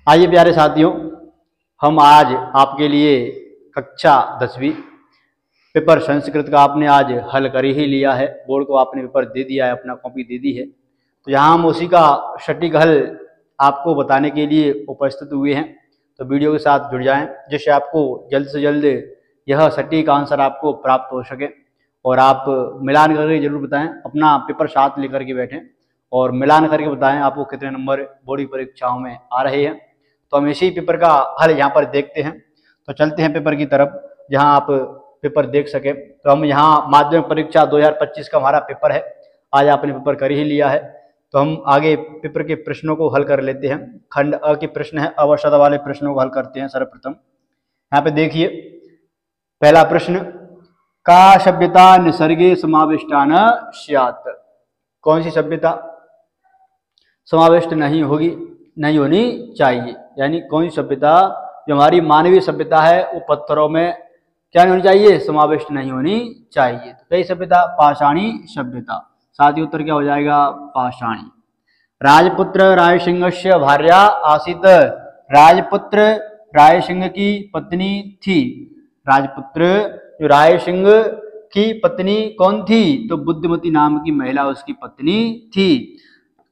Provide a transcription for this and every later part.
आइए प्यारे साथियों, हम आज आपके लिए कक्षा 10वीं पेपर संस्कृत का आपने आज हल कर ही लिया है। बोर्ड को आपने पेपर दे दिया है, अपना कॉपी दे दी है। तो यहाँ हम उसी का सटीक हल आपको बताने के लिए उपस्थित हुए हैं। तो वीडियो के साथ जुड़ जाएं, जिससे आपको जल्द से जल्द यह सटीक आंसर आपको प्राप्त हो सके। और आप मिलान करके जरूर बताएं, अपना पेपर साथ लेकर के बैठें और मिलान करके बताएं आपको कितने नंबर बोर्ड की परीक्षाओं में आ रहे हैं। तो हम इसी पेपर का हल यहाँ पर देखते हैं। तो चलते हैं पेपर की तरफ, जहाँ आप पेपर देख सके। तो हम यहाँ माध्यमिक परीक्षा 2025 का हमारा पेपर है। आज आपने पेपर कर ही लिया है, तो हम आगे पेपर के प्रश्नों को हल कर लेते हैं। खंड अ के प्रश्न है, अवशब्द वाले प्रश्नों को हल करते हैं। सर्वप्रथम यहाँ पे देखिए, पहला प्रश्न, का सभ्यता निसर्गे समाविष्टा न स्यात्। कौन सी सभ्यता समाविष्ट नहीं होनी चाहिए, यानी कौन सी सभ्यता जो हमारी मानवीय सभ्यता है वो पत्थरों में क्या नहीं होनी चाहिए, समाविष्ट नहीं होनी चाहिए। तो कई सभ्यता, पाषाणी सभ्यता। साथ ही उत्तर क्या हो जाएगा, पाषाणी। राजपुत्र रायसिंहस्य भार्या आसीत। राजपुत्र रायसिंह की पत्नी थी। राजपुत्र जो रायसिंह की पत्नी कौन थी, तो बुद्धिमती नाम की महिला उसकी पत्नी थी।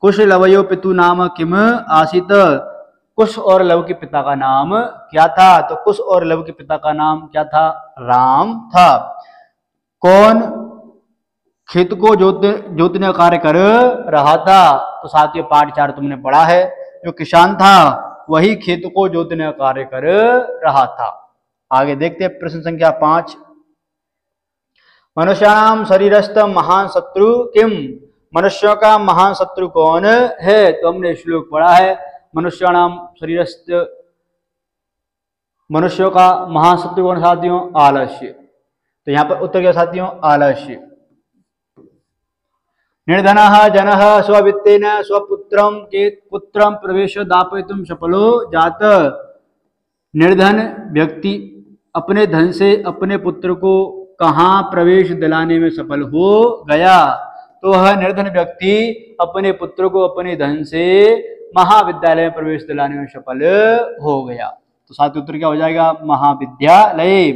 कुश लवयो पितु नाम किम आसीत। कुश और लव के पिता का नाम क्या था, तो कुश और लव के पिता का नाम क्या था, राम था। कौन खेत को जोतने का कार्य कर रहा था, तो साथियों पाठ 4 तुमने पढ़ा है, जो किसान था वही खेत को जोतने का कार्य कर रहा था। आगे देखते हैं प्रश्न संख्या 5, मनुष्याणाम शरीरस्थ महान शत्रु किम। मनुष्यों का महान शत्रु कौन है, तो हमने श्लोक पढ़ा है, मनुष्याणाम शरीरस्थ, मनुष्यों का महान शत्रु कौन साथियों, आलस्य। तो यहाँ पर उत्तर क्या साथियों, आलस्य। निर्धनः जनः स्ववित्तेन स्वपुत्रं पुत्रं प्रवेश दापयितुं सफलो जात। निर्धन व्यक्ति अपने धन से अपने पुत्र को कहाँ प्रवेश दिलाने में सफल हो गया, तो वह निर्धन व्यक्ति अपने पुत्र को अपने धन से महाविद्यालय में प्रवेश दिलाने में सफल हो गया। तो साथ उत्तर क्या हो जाएगा, महाविद्यालय।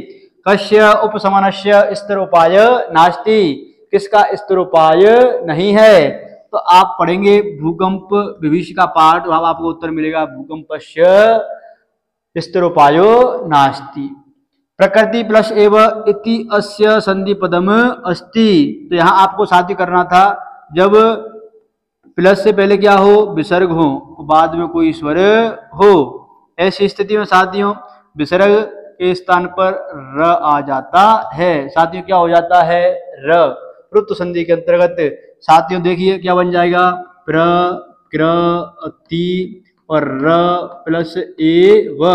कस्य उपशमनस्य स्थिर उपाय नास्ति। किसका स्थिर उपाय नहीं है, तो आप पढ़ेंगे भूकंप विभीषिका पाठ, वहां आपको उत्तर मिलेगा भूकंपस्य स्थिर उपायो नास्ति। प्रकृति प्लस एव इति अस्य संधि पदम अस्ति। तो यहाँ आपको साध्य करना था, जब प्लस से पहले क्या हो, विसर्ग हो, बाद में कोई स्वर हो, ऐसी स्थिति में साथियों विसर्ग के स्थान पर र आ जाता है। साथियों क्या हो जाता है, र। रुत्व संधि के अंतर्गत साथियों देखिए क्या बन जाएगा, प्र क्र अति और र प्लस ए व,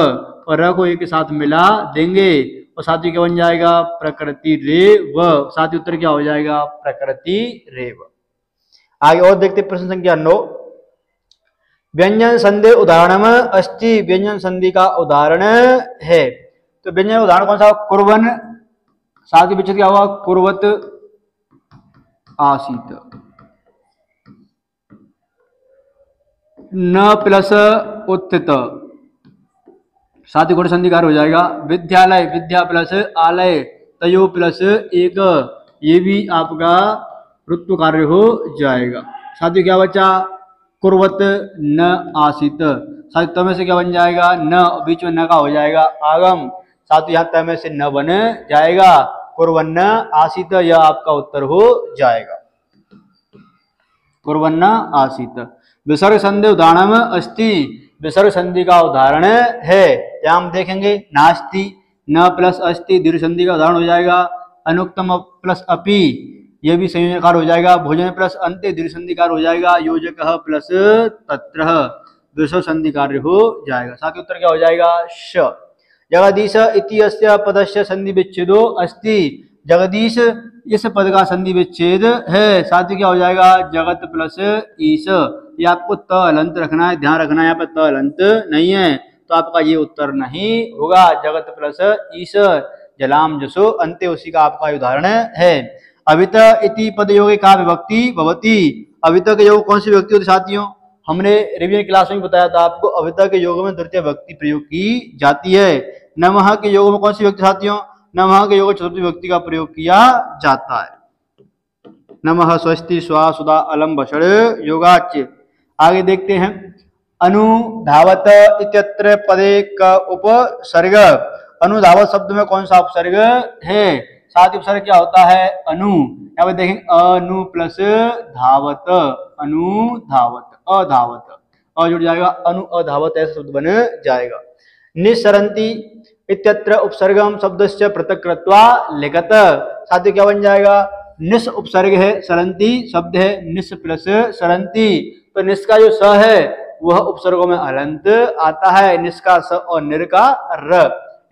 और र को एक के साथ मिला देंगे और साथियों क्या बन जाएगा, प्रकृति रे व। साथियों उत्तर क्या हो जाएगा, प्रकृति रे व। आगे और देखते प्रश्न संख्या 9, व्यंजन संधि उदाहरण अस्ति। व्यंजन संधि का उदाहरण है, तो व्यंजन उदाहरण कौन सा, कुर्वन। साथ ही विच्छेद क्या हुआ, कुर्वत आसीत। न प्लस उत्थित, साथ ही गुण संधिकार हो जाएगा। विद्यालय, विद्या प्लस आलय, तयो प्लस एक, ये भी आपका ऋत्व कार्य हो जाएगा। साथ ही क्या बचा, कुर्वत न आसीत। साथ ही तमें से क्या बन जाएगा, न, बीच में न का हो जाएगा आगम। साथ ही यहाँ तमें से न बन जाएगा, कुर्वन्न आसीत, यह आपका उत्तर हो जाएगा, कुर्वन्न आसीत। विसर्ग संधि उदाहरण अस्ति। विसर्ग संधि का उदाहरण है, क्या हम देखेंगे, नास्ति, न प्लस अस्ति, दीर्घ संधि का उदाहरण हो जाएगा। अनुक्तम प्लस अपि, यह भी संयोजनकार हो जाएगा। भोजन प्लस अंत्य, दीर्घ संधिकार हो जाएगा। योजक प्लस तत्र, विसर्ग संधि कार्य हो जाएगा। साथ ही उत्तर क्या हो जाएगा, श। जगदीश इति अस्य पदस्य संधि विच्छेदो अस्ति। जगदीश इस पद का संधि विच्छेद है। साथ ही क्या हो जाएगा, जगत प्लस ईश। ये आपको त अलंत रखना है, ध्यान रखना है, यहाँ पे त अलंत नहीं है, तो आपका ये उत्तर नहीं होगा। जगत प्लस ईश, जलाम जसो अंत्य, उसी का आपका उदाहरण है। अवित इति पद योग का विभक्ति भवति। अवित के योग कौन सी विभक्ति होती साथियों, हमने रिवीजन क्लास में बताया था आपको, अभिता के योग में तृतीय व्यक्ति प्रयोग की जाती है। नमः के योग में कौन सी व्यक्ति साथियों? नमः के योग में चतुर्थी व्यक्ति का प्रयोग किया जाता है। नमः स्वस्ति स्वा सुधा अलम भषण योगाच्य। आगे देखते हैं, अनुधावत इत्यत्र पदे का उपसर्ग। अनुधावत शब्द में कौन सा उपसर्ग है? साथ ही उपसर्ग क्या होता है? अनु। यहाँ पे देखें, अनु प्लस धावत, अनुधावत, अधावत, अ जुड़ जाएगा, अनु अधावत ऐसा शब्द बन जाएगा। निसरंती इत्यत्र उपसर्गम शब्दस्य पृथक कृत्वा लिखत। साथ ही क्या बन जाएगा? निस उपसर्ग है, सरंती शब्द है, निस प्लस सरंती, तो निस का जो स है वह उपसर्गों में हलंत आता है, निस का स और निर का र।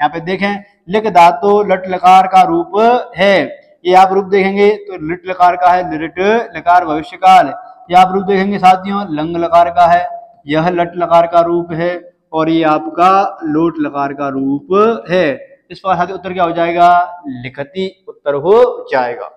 यहाँ पे देखें, लिख धातु लट लकार का रूप है। ये आप रूप देखेंगे तो लिट लकार का है, लिट लकार भविष्य काल। ये आप रूप देखेंगे साथियों, लंग लकार का है, यह लट लकार का रूप है, और ये आपका लोट लकार का रूप है। इस पर साथियों उत्तर क्या हो जाएगा? लिखती उत्तर हो जाएगा।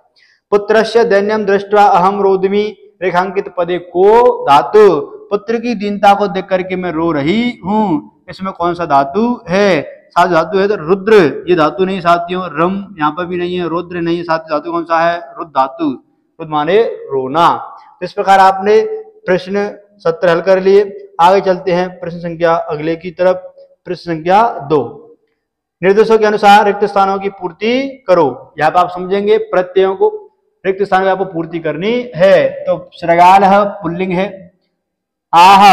पुत्रस्य दैन्यम दृष्ट्वा अहम रोदमी रेखांकित पदे को धातु। पुत्र की दीनता को देख करके मैं रो रही हूँ, इसमें कौन सा धातु है? साथ धातु है तो रुद्र, ये धातु नहीं साथियों, रम यहाँ पर भी नहीं है, रुद्र नहीं है, साथ धातु कौन सा है? रुद्र धातु, रुद्र माने रोना। इस प्रकार आपने प्रश्न 17 हल कर लिए। आगे चलते हैं प्रश्न संख्या अगले की तरफ। प्रश्न संख्या 2, निर्देशों के अनुसार रिक्त स्थानों की पूर्ति करो। यहाँ पर आप समझेंगे प्रत्ययों को, रिक्त स्थान में आपको पूर्ति करनी है। तो श्रृगाल पुल्लिंग है, आह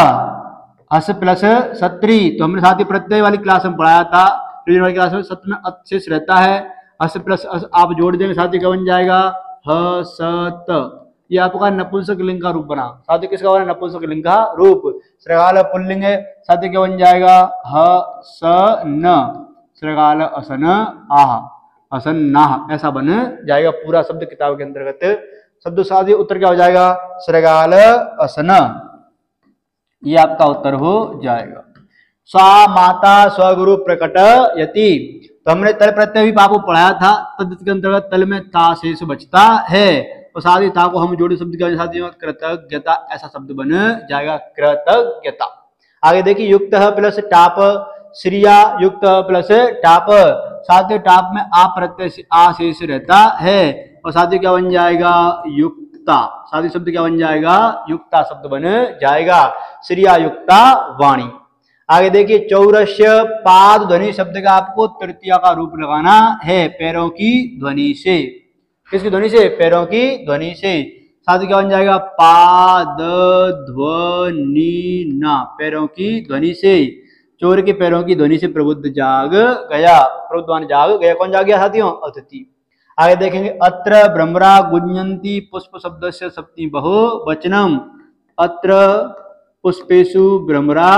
हस प्लस सत्री, तो हमने साथ ही प्रत्यय वाली क्लास में पढ़ाया था, रिवीजन वाली क्लास में सत में शेष रहता है, हस प्लस आप जोड़ देंगे साथ ही क्या बन जाएगा? ह सत। ये आपका नपुंसक लिंग का रूप बना। साथ ही किसका बना? नपुंसक लिंग का रूप। श्रृगाल पुल्लिंग है, साथ ही क्या बन जाएगा? ह स न, श्रृगाल असन आह, असन नाह, ऐसा बन जाएगा पूरा शब्द किताब के अंतर्गत। शब्द साथ ही उत्तर क्या हो जाएगा? श्रृगाल असन, ये आपका उत्तर हो जाएगा। सा माता स्वगुरु प्रकट यति, तो हमने तल प्रत्यय भी आपको पढ़ाया था, तद के अंतर्गत तल में ता शेष बचता है, और साथ ही था को हम जोड़े शब्द के साथ कृतज्ञता, ऐसा शब्द बन जाएगा, कृतज्ञता। आगे देखिए, युक्त प्लस टाप, श्रिया युक्त प्लस टाप, साथ ही टाप में आ प्रत्यय आ शेष रहता है, और साथ ही क्या बन जाएगा? युक्ता, साथ ही शब्द क्या बन जाएगा? युक्ता शब्द बन जाएगा, श्रिया युक्ता वाणी। आगे देखिए, चौरस्य पाद ध्वनि शब्द का आपको तृतीया का रूप लगाना है, पैरों की ध्वनि से। किसकी ध्वनि से? पैरों की ध्वनि से। साथ ही क्या बन जाएगा? पाद ध्वनि ना, पैरों की ध्वनि से। चोर के पैरों की ध्वनि से प्रबुद्ध जाग गया, प्रबुद्धवान जाग गया। कौन जाग गया साथियों? अतिथि। आगे देखेंगे, अत्र भ्रमरा गुंजंती पुष्प शब्द से सप्तमी बहुवचनम, अत्र पुष्पेषु भ्रमरा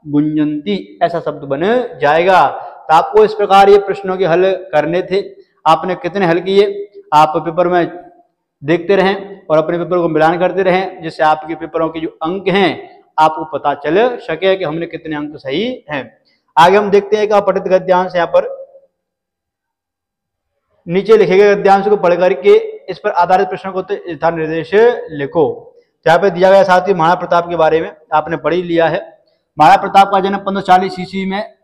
गुंजंती, ऐसा शब्द बन जाएगा। तो आपको इस प्रकार ये प्रश्नों के हल करने थे। आपने कितने हल किए? आप पेपर में देखते रहें और अपने पेपर को मिलान करते रहें, जिससे आपके पेपरों के जो अंक हैं आपको पता चल सके कि हमने कितने अंक सही हैं। आगे हम देखते हैं कि अपठित गद्यांश, यहाँ पर नीचे लिखे गए गद्यांश को पढ़ करके इस पर आधारित प्रश्नों को यथा निर्देश लिखो। यहाँ पे दिया गया साथ ही महाराणा प्रताप के बारे में आपने पढ़ ही लिया है। महाराणा प्रताप का जन्म 1540 ईस्वी में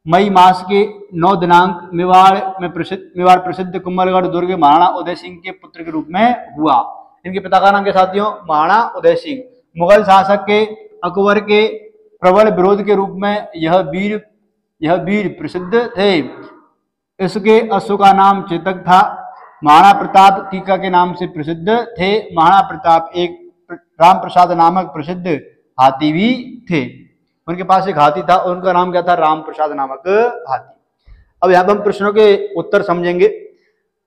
मई मास के 9 दिनांक मेवाड़ प्रसिद्ध कुंभलगढ़ दुर्ग महाराणा उदय सिंह के पुत्र के रूप में हुआ। इनके पिता का नाम क्या साथियों? महाराणा उदय सिंह। मुगल शासक के अकबर के प्रबल विरोध के रूप में यह वीर प्रसिद्ध थे। इसके अश्व का नाम चेतक था। महाराणा प्रताप टीका के नाम से प्रसिद्ध थे। महाराणा प्रताप एक राम प्रसाद नामक प्रसिद्ध हाथी भी थे। उनके पास एक हाथी था, उनका नाम क्या था? राम प्रसाद नामक हाथी। अब यहाँ पर हम प्रश्नों के उत्तर समझेंगे।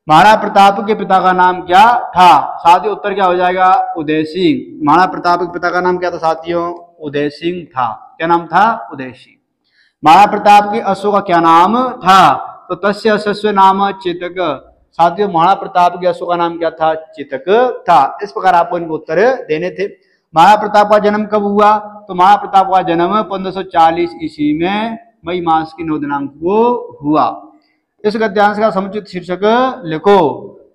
महाराणा प्रताप के पिता का नाम क्या था? साथ ही उत्तर क्या हो जाएगा? उदय सिंह। महाराणा प्रताप के पिता का नाम क्या था साथियों? उदय सिंह था। क्या नाम था? उदय सिंह। महाराणा प्रताप के अश्व का क्या नाम था? तो तस्य अश्व नाम चेतक। साथियों महाराणा प्रताप के अश्व का नाम क्या था? चेतक था। इस प्रकार आपको इनको उत्तर देने थे। महाराणा प्रताप का जन्म कब हुआ? तो महाराणा प्रताप का जन्म 1540 ईस्वी में मई मास की 9 दिनांक को हुआ। इस गद्यांश का समुचित शीर्षक लिखो।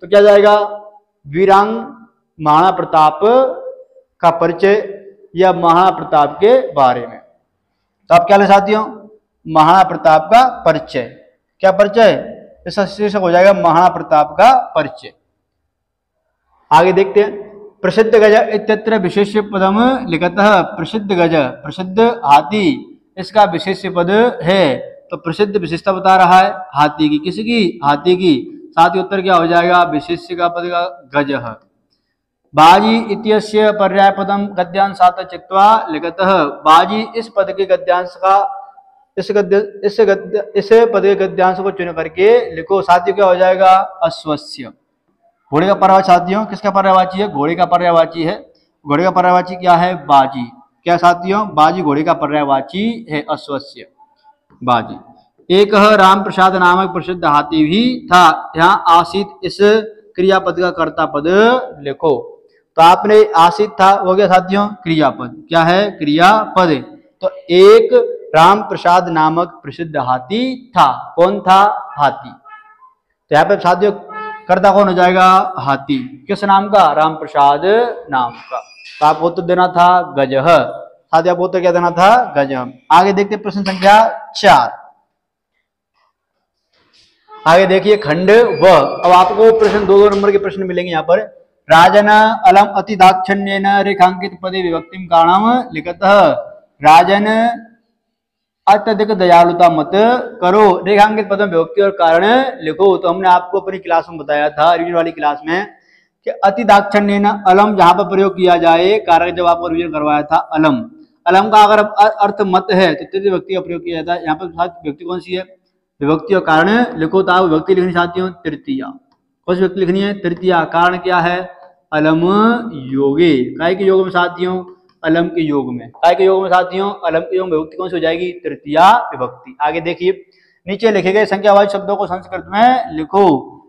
तो क्या जाएगा? वीरांग महाराणा प्रताप का परिचय, या महाप्रताप के बारे में। तो आप क्या ले साथियों, महाप्रताप का परिचय। क्या परिचय, इसका शीर्षक हो जाएगा महाप्रताप का परिचय। आगे देखते हैं, प्रसिद्ध गज इत्यत्र विशेष्य पदम लिखतः। प्रसिद्ध गज, प्रसिद्ध हाथी, इसका विशेष्य पद है। तो प्रसिद्ध विशेषता बता रहा है हाथी की, किसकी, हाथी की। साथ ही उत्तर क्या हो जाएगा, विशेष्य का पद का गजः। बाजी इत्यस्य पर्याय पदम गद्यांश सात चित्वा लिखतः। बाजी इस पद के गद्यांश का, इस पद के गद्यांश को चुन करके लिखो। साथियों क्या हो जाएगा, अश्वस्य। घोड़े का पर्यायवाची साथियों किसका पर्यायवाची है, घोड़े का पर्यायवाची है। घोड़े का पर्यायवाची क्या है, बाजी। क्या साथियों, बाजी घोड़े का पर्यायवाची है, अश्वस्य, बाजी। एक राम प्रसाद नामक प्रसिद्ध हाथी भी था। यहाँ आसित इस क्रियापद का कर्ता पद लिखो। तो आपने आसित था हो गया साथियों क्रियापद, क्या है, क्रियापद। तो एक राम प्रसाद नामक प्रसिद्ध हाथी था। कौन था, हाथी। तो यहाँ पे साथियों कर्ता कौन हो जाएगा, हाथी। किस नाम का, राम प्रसाद नाम का। तो आपको उत्तर देना था गजः। साथियों आपको उत्तर क्या देना था, गजः। आगे देखते प्रश्न संख्या 4। आगे देखिए खंड व। अब आपको प्रश्न 2-2 नंबर के प्रश्न मिलेंगे यहाँ पर। राजन अलम अति दाक्षिण्येन रेखांकित पदे विभक्तिम कारणम लिखतः। राजन अत्यधिक दयालुता मत करो, रेखांकित पद में विभक्ति और कारण लिखो। तो हमने आपको अपनी क्लास में बताया था, रिवीजन वाली क्लास में, कि अति दाक्षिण्येन अलम जहां पर प्रयोग किया जाए, कारक जब आपको रिवीजन करवाया था अलम। अलम का अगर अर्थ मत है तो तृतीय विभक्ति का प्रयोग किया जाता है। यहाँ पर विभक्ति कौन सी है, विभक्ति और कारण लिखो। तो आप विभक्ति लिखनी साथियों तृतीया। कौन सी विभक्ति लिखनी है, तृतीया। कारण क्या है, अलम योगे, काय के योग में साथियों, अलम के योग में। काय के योग में साथियों, अलम के योग में विभक्ति कौन सी हो जाएगी, तृतीया विभक्ति। आगे देखिए नीचे लिखे गए संख्यावाचक शब्दों को संस्कृत में लिखो।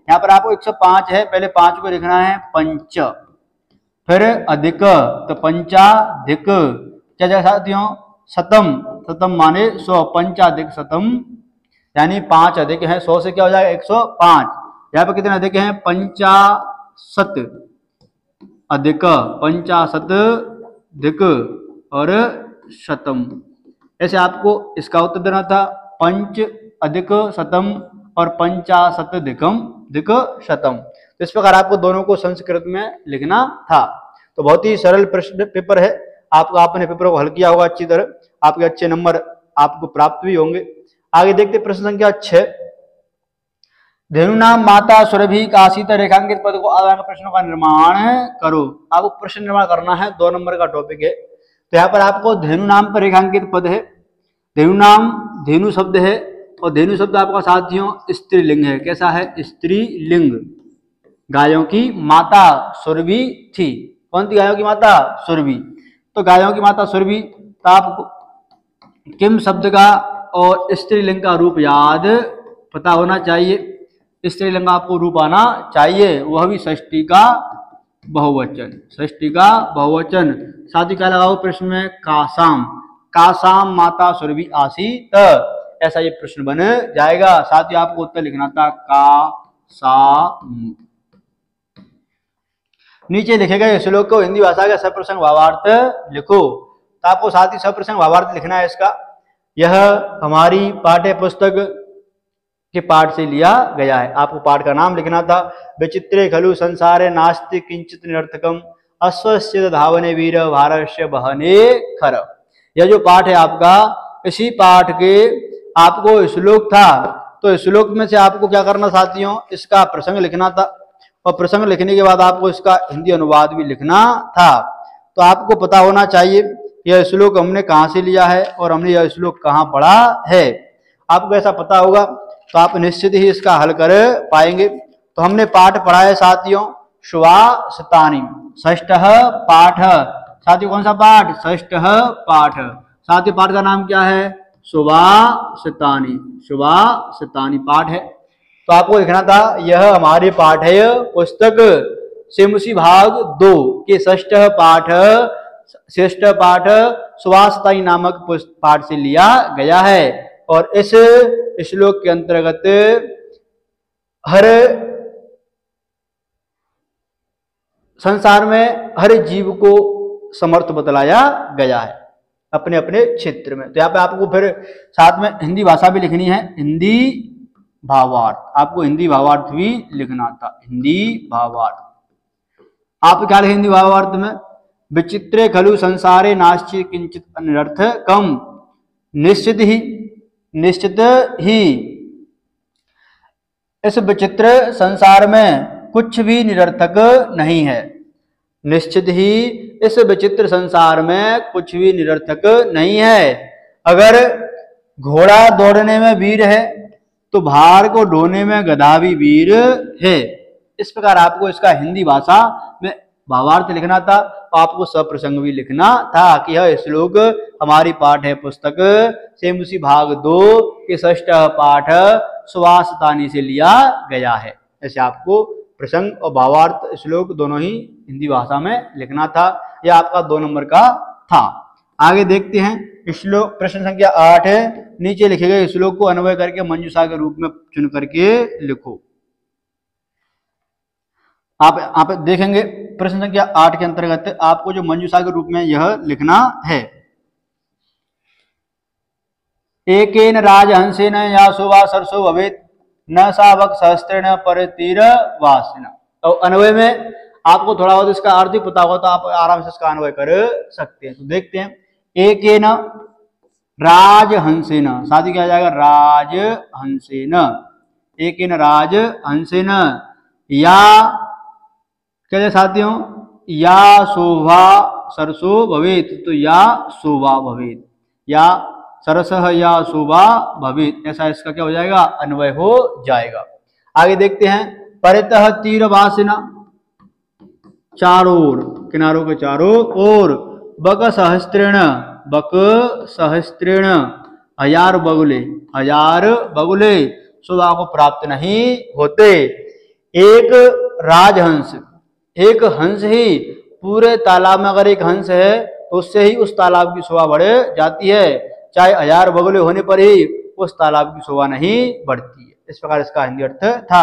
यहाँ पर आपको 105 है, पहले 5 को लिखना है पंच, फिर अधिक, तो पंचाधिक। क्या जाए साथियों, शतम, शतम माने 100, पंचाधिक शतम, यानी 5 अधिक है 100 से, क्या हो जाएगा 105। यहाँ पर कितने अधिक हैं, 50 अधिक, 50 अधिक और शतम। ऐसे आपको इसका उत्तर देना था, पंच अधिक शतम और 50 अधिकम अधिक शतम। तो इस प्रकार आपको दोनों को संस्कृत में लिखना था। तो बहुत ही सरल प्रश्न पेपर है, आपको आपने पेपर को हल किया होगा अच्छी तरह, आपके अच्छे नंबर आपको प्राप्त भी होंगे। आगे देखते प्रश्न संख्या 6। धेनु नाम माता सुरभि काशित रेखांकित पद को आधार प्रश्नों का निर्माण करो। आपको प्रश्न निर्माण करना है, 2 नंबर का टॉपिक है। तो यहाँ पर आपको धेनु नाम पर रेखांकित पद है। धेनु नाम, धेनु शब्द है, और धेनु शब्द आपका साथियों स्त्रीलिंग है। कैसा है, स्त्रीलिंग। गायों की माता सुरभि थी। कौन थी गायों की माता, सुरभि। तो गायों की माता सुरभि। तो आपको किम शब्द का और स्त्रीलिंग का रूप याद पता होना चाहिए। स्त्रीलिंग आपको रूप आना चाहिए, वह भी षष्ठी का बहुवचन, षष्ठी का बहुवचन। साथ ही क्या लगाओ प्रश्न में, कासाम, कासाम माता सुरभि आसीत, ऐसा ये प्रश्न बन जाएगा। साथ ही आपको उत्तर लिखना था कासाम। नीचे लिखे गए श्लोक को हिंदी भाषा का सप्रसंग भावार्थ लिखो। तो आपको साथ ही सप्रसंग भावार्थ लिखना है इसका। यह हमारी पाठ्य पुस्तक के पाठ से लिया गया है। आपको पाठ का नाम लिखना था, विचित्रे खलु संसारे नास्ति किंचित निरर्थकम अश्वस्य धावने वीर भारस्य बहने खर। यह जो पाठ है आपका, इसी पाठ के आपको श्लोक था। तो श्लोक में से आपको क्या करना साथियों, इसका प्रसंग लिखना था, और प्रसंग लिखने के बाद आपको इसका हिंदी अनुवाद भी लिखना था। तो आपको पता होना चाहिए यह श्लोक हमने कहाँ से लिया है और हमने यह श्लोक कहाँ पढ़ा है। आपको ऐसा पता होगा तो आप निश्चित ही इसका हल कर पाएंगे। तो हमने पाठ पढ़ा है साथियों सुवासतानी, षष्ठ पाठ। साथियों कौन सा पाठ, षष्ठ पाठ। साथियों पाठ का नाम क्या है, सुवासतानी, सुवासतानी पाठ है। तो आपको लिखना था, यह हमारे पाठ्य पुस्तक सिमसी भाग 2 के षष्ठ पाठ, श्रेष्ठ पाठ सुवासतानी नामक पाठ से लिया गया है। और इस श्लोक के अंतर्गत हर संसार में हर जीव को समर्थ बतलाया गया है अपने अपने क्षेत्र में। तो यहाँ पे आपको फिर साथ में हिंदी भाषा भी लिखनी है, हिंदी भावार्थ। आपको हिंदी भावार्थ भी लिखना था, हिंदी भावार्थ। आप क्या लिखे हिंदी भावार्थ में? विचित्रे खलु संसारे नास्ति किंचित अनर्थकम। निश्चित ही इस विचित्र संसार में कुछ भी निरर्थक नहीं है। निश्चित ही इस विचित्र संसार में कुछ भी निरर्थक नहीं है। अगर घोड़ा दौड़ने में वीर है तो भार को ढोने में गधा भी वीर है। इस प्रकार आपको इसका हिंदी भाषा में भावार्थ लिखना था। आपको सप्रसंग भी लिखना था कि यह श्लोक हमारी पाठ्य पुस्तक सेमुसी भाग 2 के 6 पाठ सुवासतानी से लिया गया है। ऐसे आपको प्रसंग और भावार्थ श्लोक दोनों ही हिंदी भाषा में लिखना था। यह आपका 2 नंबर का था। आगे देखते हैं श्लोक प्रश्न संख्या 8 है। नीचे लिखे गए श्लोक को अन्वय करके मंजूषा के रूप में चुन करके लिखो। आप देखेंगे प्रश्न संख्या 8 के अंतर्गत आपको जो मंजूषा के रूप में यह लिखना है। एकेन राजहंसेन या शोभा सरसो भवेत् न सावक सहस्त्रेण परतीर वासिना। तो अन्वय में आपको थोड़ा बहुत इसका अर्थ पता होगा तो आप आराम से इसका अन्वय कर सकते हैं। तो देखते हैं, एकेन राजहंसेन, साथ ही क्या जाएगा? राजहंसेन, एकेन राजहंसेन, या क्या साथियों? या शोभा सरसो भवेत्, तो या शोभा भवेत्, या सरसः या शोभा भवेत्, ऐसा इसका क्या हो जाएगा? अन्वय हो जाएगा। आगे देखते हैं, परितः तीर वासिना, चारों ओर, किनारों के चारों ओर, बक सहस्त्रेण, बक सहस्त्रेण, हजार बगुले, हजार बगुले शोभा को प्राप्त नहीं होते। एक राजहंस, एक हंस ही पूरे तालाब में, अगर एक हंस है तो उससे ही उस तालाब की शोभा बढ़ जाती है, चाहे हजार बगुले होने पर ही उस तालाब की शोभा नहीं बढ़ती है। इस प्रकार इसका हिंदी अर्थ था।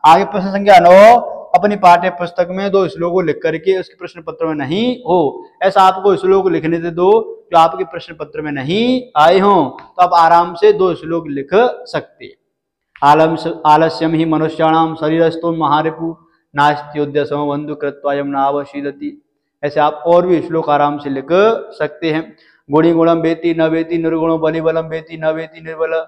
आगे प्रश्न संख्या 9, अपनी पाठ्य पुस्तक में 2 श्लोक लिख करके उसके प्रश्न पत्र में नहीं हो, ऐसा आपको श्लोक लिखने से 2 जो आपके प्रश्न पत्र में नहीं आए हों, तो आप आराम से 2 श्लोक लिख सकते हैं। आलस्यम ही मनुष्याणाम शरीरस्थो महारिपु नास्त्योद्य समबंधु कृत्वायम नावशीदति। ऐसे आप और भी श्लोक आराम से लिख सकते हैं। गुणी गुणम वेति न वेति निर्गुणो बलि बलम वेति न वेति निर्बल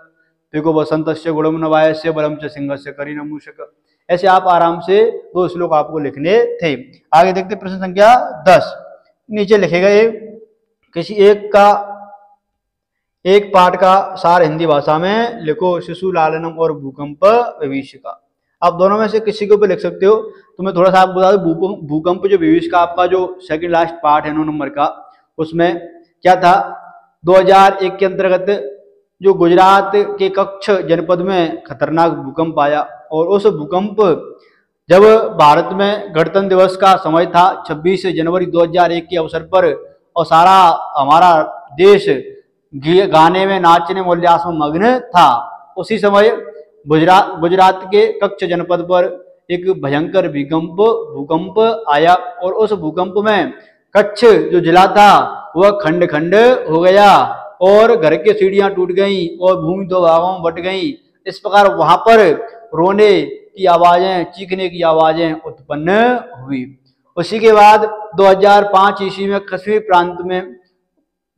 पिको बसंतस्य गुणम न वायस्य बलम च सिंहस्य करी न मूषक। ऐसे आप आराम से 2 श्लोक आपको लिखने थे। आगे देखते प्रश्न संख्या 10। नीचे लिखे गए किसी एक पाठ का सार हिंदी भाषा में लिखो। शिशु लालनम और भूकंप विभीषिका। आप दोनों में से किसी को भी लिख सकते हो। तो मैं थोड़ा सा आपको बता दूं, भूकंप जो विभीषिका आपका जो सेकंड लास्ट पार्ट है 9 नंबर का, उसमें क्या था? 2001 के अंतर्गत जो गुजरात के कच्छ जनपद में खतरनाक भूकंप आया, और उस भूकंप जब भारत में गणतंत्र दिवस का समय था 26 जनवरी 2001 के अवसर पर, और सारा हमारा देश गाने में नाचने उल्लास में मग्न था, उसी समय गुजरात के कच्छ जनपद पर एक भयंकर भूकंप आया, और उस भूकंप में कच्छ जो जिला था वह खंड खंड हो गया, और घर के सीढ़ियां टूट गईं और भूमि 2 भागों में बट गई। इस प्रकार वहां पर रोने की आवाजें, चीखने की आवाजें उत्पन्न हुई। उसी के बाद 2005 ईस्वी में कश्मीर प्रांत में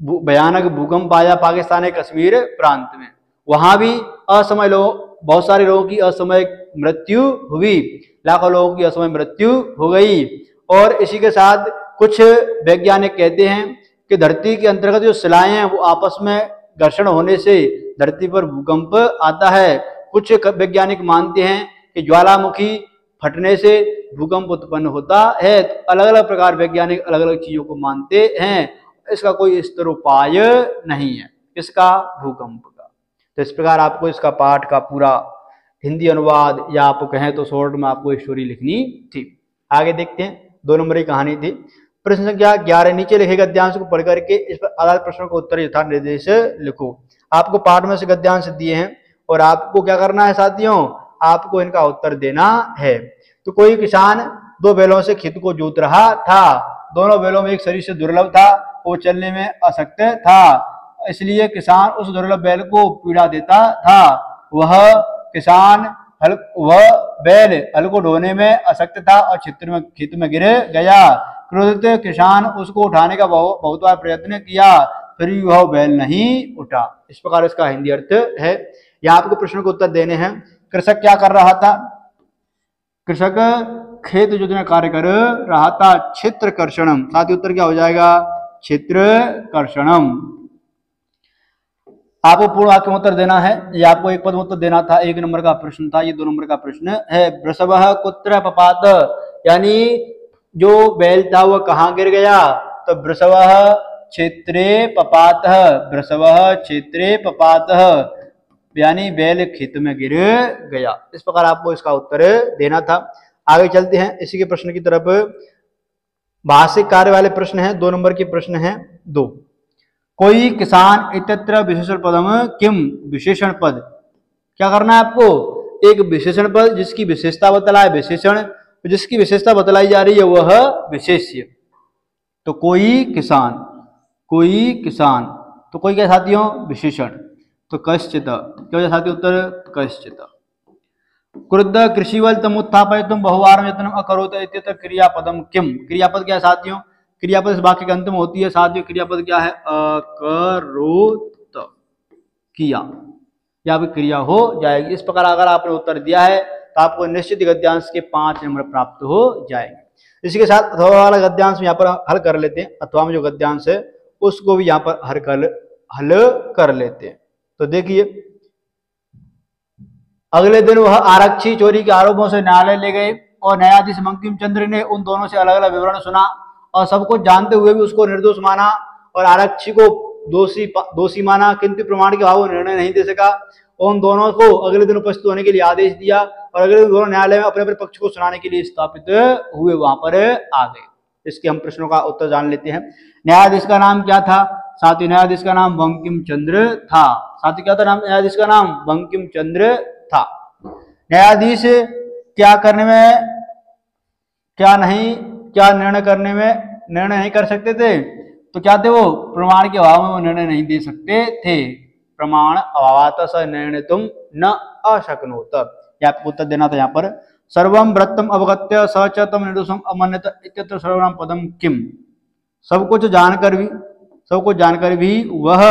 भयानक भूकंप आया, पाकिस्तान के कश्मीर प्रांत में। वहां भी असमय बहुत सारे लोगों की असमय मृत्यु हुई, लाखों लोगों की असमय मृत्यु हो गई। और इसी के साथ कुछ वैज्ञानिक कहते हैं कि धरती के अंतर्गत जो शिलाएं हैं वो आपस में घर्षण होने से धरती पर भूकंप आता है। कुछ वैज्ञानिक मानते हैं कि ज्वालामुखी फटने से भूकंप उत्पन्न होता है। अलग अलग प्रकार वैज्ञानिक अलग अलग चीजों को मानते हैं। इसका कोई स्थिर उपाय नहीं है, इसका भूकंप का। तो इस प्रकार आपको इसका पाठ का पूरा हिंदी अनुवाद, या आप कहें तो शॉर्ट में आपको स्टोरी लिखनी थी। आगे देखते हैं, 2 नंबर की कहानी थी। प्रश्न संख्या 11, नीचे लिखे गद्यांश को पढ़ करके इस पर आधारित प्रश्नों का उत्तर यथा निर्देश लिखो। आपको पाठ में से गद्यांश दिए हैं और आपको क्या करना है साथियों, आपको इनका उत्तर देना है। तो कोई किसान 2 बैलों से खेत को जोत रहा था दोनों बैलों में एक शरीर से दुर्लभ था, वो चलने में अशक्त था, इसलिए किसान उस दुर्लभ बैल को पीड़ा देता था। वह बैल हल को ढोने में अशक्त था और खेत में गिर गया। क्रोधित किसान उसको उठाने का बहुत बार प्रयत्न किया, फिर भी वह बैल नहीं उठा। इस प्रकार इसका हिंदी अर्थ है। यहाँ आपको प्रश्न को उत्तर देने हैं। कृषक क्या कर रहा था? कृषक खेत जोतने कार्य कर रहा था। क्षेत्र कर्षणम, साथ ही उत्तर क्या हो जाएगा? क्षेत्र कर्षणम। आपको पूर्ण वाक्य में उत्तर देना है। ये आपको एक पद में उत्तर देना था, 1 नंबर का प्रश्न था, ये 2 नंबर का प्रश्न है। वृषभः कुत्र पपात, यानी जो बैल था वह कहाँ गिर गया? तो वृषभः क्षेत्रे पपातः, वृषभः क्षेत्रे पपातः, यानी बैल खेत में गिर गया। इस प्रकार आपको इसका उत्तर देना था। आगे चलते हैं इसी के प्रश्न की तरफ। भाषिक कार्य वाले प्रश्न हैं, 2 नंबर के प्रश्न हैं 2। कोई किसान इत्यत्र विशेषण पदम किम, विशेषण पद। क्या करना है आपको? एक विशेषण पद जिसकी विशेषता बतलाए, विशेषण जिसकी विशेषता बतलाई जा रही है वह विशेष्य। तो कोई किसान, कोई किसान, तो कोई क्या साथियों? विशेषण। तो कश्चित, क्या हो साथियों उत्तर? कश्चित। क्रुद्ध कृषिवल तम उत्थापयितुम बहुवारं यत्नम अकरोत इत्यत्र क्रियापदम किम। क्रियापद क्या है साथियों? क्रियापद इस वाक्य के अंत में होती है साथियों। क्रियापद क्या है? अकरोत, किया, या भी क्रिया हो जाएगी। इस प्रकार अगर आपने उत्तर दिया है तो आपको निश्चित गद्यांश के 5 नंबर प्राप्त हो जाएंगे। इसी के साथ अथवा वाला गद्यांश यहाँ पर हल कर लेते हैं। अथवा में जो गद्यांश है उसको भी यहाँ पर हल कर लेते हैं। तो देखिए, अगले दिन वह आरक्षी चोरी के आरोपों से न्यायालय ले गए और न्यायाधीश बंकिम चंद्र ने उन दोनों से अलग अलग विवरण सुना और सब कुछ जानते हुए भी उसको निर्दोष माना और आरक्षी को दोषी माना, किंतु प्रमाण के अभाव निर्णय नहीं दे सका। उन दोनों को अगले दिन उपस्थित होने के लिए आदेश दिया और अगले दिन दोनों न्यायालय में अपने अपने पक्ष को सुनाने के लिए स्थापित हुए, वहां पर आ गए। इसके हम प्रश्नों का उत्तर जान लेते हैं। न्यायाधीश का नाम क्या था साथी? न्यायाधीश का नाम बंकिम चंद्र था। साथी क्या था नाम? न्यायाधीश का नाम बंकिम चंद्र था। न्यायाधीश क्या करने में, क्या निर्णय नहीं कर सकते थे? तो क्या थे वो? प्रमाण के अभाव में वो निर्णय नहीं दे सकते थे। प्रमाण अभावात् स निर्णेतुं न अशक्नोत। यह आपको उत्तर देना था यहाँ पर। सर्वं वृत्तम अवगत्य स च तम निर्दोषम अमन्यत इत्यत्र सर्वनाम पदम किम। सब कुछ जानकर भी वह